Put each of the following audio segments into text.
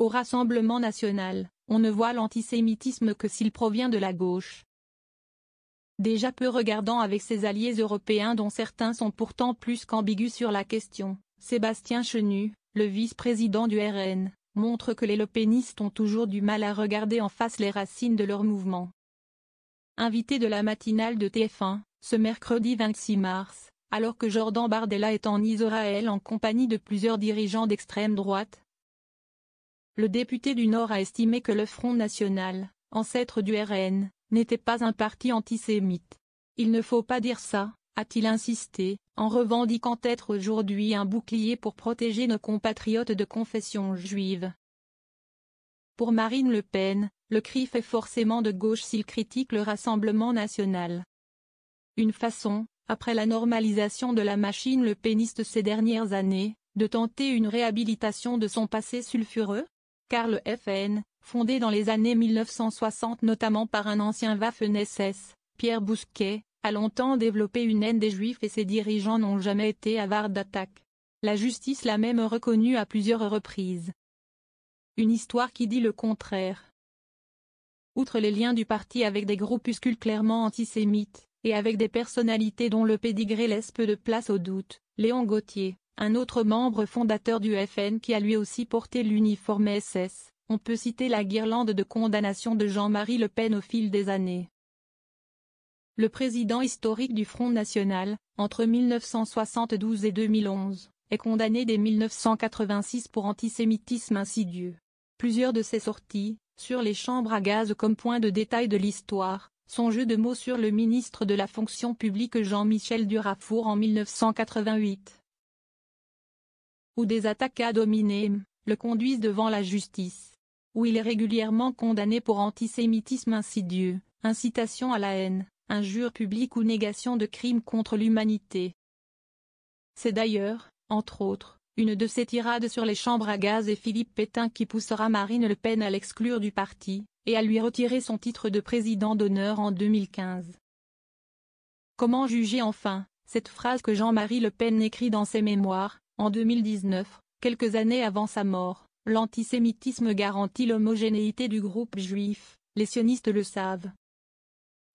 Au Rassemblement national, on ne voit l'antisémitisme que s'il provient de la gauche. Déjà peu regardant avec ses alliés européens dont certains sont pourtant plus qu'ambigus sur la question, Sébastien Chenu, le vice-président du RN, montre que les lepénistes ont toujours du mal à regarder en face les racines de leur mouvement. Invité de la matinale de TF1, ce mercredi 26 mars, alors que Jordan Bardella est en Israël en compagnie de plusieurs dirigeants d'extrême droite, le député du Nord a estimé que le Front National, ancêtre du RN, n'était pas un parti antisémite. Il ne faut pas dire ça, a-t-il insisté, en revendiquant être aujourd'hui un bouclier pour protéger nos compatriotes de confession juive. Pour Marine Le Pen, le CRIF est forcément de gauche s'il critique le Rassemblement national. Une façon, après la normalisation de la machine lepéniste ces dernières années, de tenter une réhabilitation de son passé sulfureux? Car le FN, fondé dans les années 1960 notamment par un ancien Waffen-SS, Pierre Bousquet, a longtemps développé une haine des Juifs et ses dirigeants n'ont jamais été avares d'attaques. La justice l'a même reconnu à plusieurs reprises. Une histoire qui dit le contraire. Outre les liens du parti avec des groupuscules clairement antisémites, et avec des personnalités dont le pédigré laisse peu de place au doute, Léon Gauthier, un autre membre fondateur du FN qui a lui aussi porté l'uniforme SS, on peut citer la guirlande de condamnation de Jean-Marie Le Pen au fil des années. Le président historique du Front National, entre 1972 et 2011, est condamné dès 1986 pour antisémitisme insidieux. Plusieurs de ses sorties, sur les chambres à gaz comme point de détail de l'histoire, son jeu de mots sur le ministre de la fonction publique Jean-Michel Durafour en 1988. Ou des attaques ad hominem, le conduisent devant la justice. Où il est régulièrement condamné pour antisémitisme insidieux, incitation à la haine, injure publique ou négation de crimes contre l'humanité. C'est d'ailleurs, entre autres, une de ses tirades sur les chambres à gaz et Philippe Pétain qui poussera Marine Le Pen à l'exclure du parti, et à lui retirer son titre de président d'honneur en 2015. Comment juger enfin, cette phrase que Jean-Marie Le Pen écrit dans ses mémoires, en 2019, quelques années avant sa mort, l'antisémitisme garantit l'homogénéité du groupe juif, les sionistes le savent.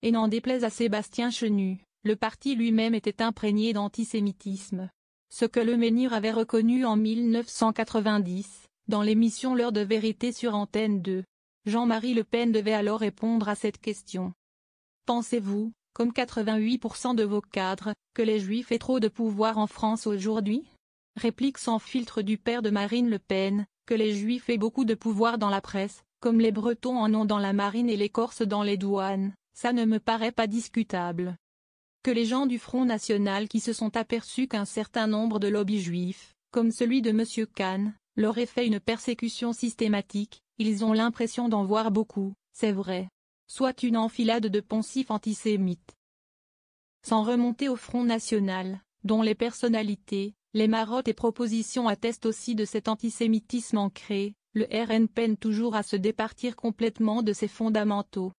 Et n'en déplaise à Sébastien Chenu, le parti lui-même était imprégné d'antisémitisme. Ce que Le Menhir avait reconnu en 1990, dans l'émission L'heure de vérité sur Antenne 2. Jean-Marie Le Pen devait alors répondre à cette question. Pensez-vous, comme 88% de vos cadres, que les Juifs aient trop de pouvoir en France aujourd'hui? Réplique sans filtre du père de Marine Le Pen, que les Juifs aient beaucoup de pouvoir dans la presse, comme les Bretons en ont dans la marine et les Corses dans les douanes, ça ne me paraît pas discutable. Que les gens du Front National qui se sont aperçus qu'un certain nombre de lobbies juifs, comme celui de M. Kahn, leur aient fait une persécution systématique, ils ont l'impression d'en voir beaucoup, c'est vrai. Soit une enfilade de poncifs antisémites. Sans remonter au Front National, dont les personnalités, les marottes et propositions attestent aussi de cet antisémitisme ancré, le RN peine toujours à se départir complètement de ses fondamentaux.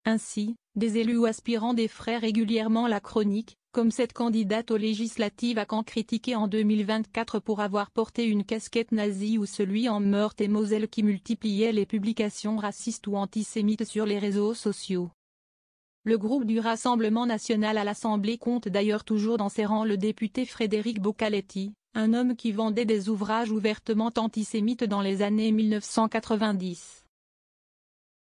Ainsi, des élus ou aspirants défraient régulièrement la chronique, comme cette candidate aux législatives à Caen critiquée en 2024 pour avoir porté une casquette nazie ou celui en Meurthe-et-Moselle qui multipliait les publications racistes ou antisémites sur les réseaux sociaux. Le groupe du Rassemblement national à l'Assemblée compte d'ailleurs toujours dans ses rangs le député Frédéric Boccaletti, un homme qui vendait des ouvrages ouvertement antisémites dans les années 1990.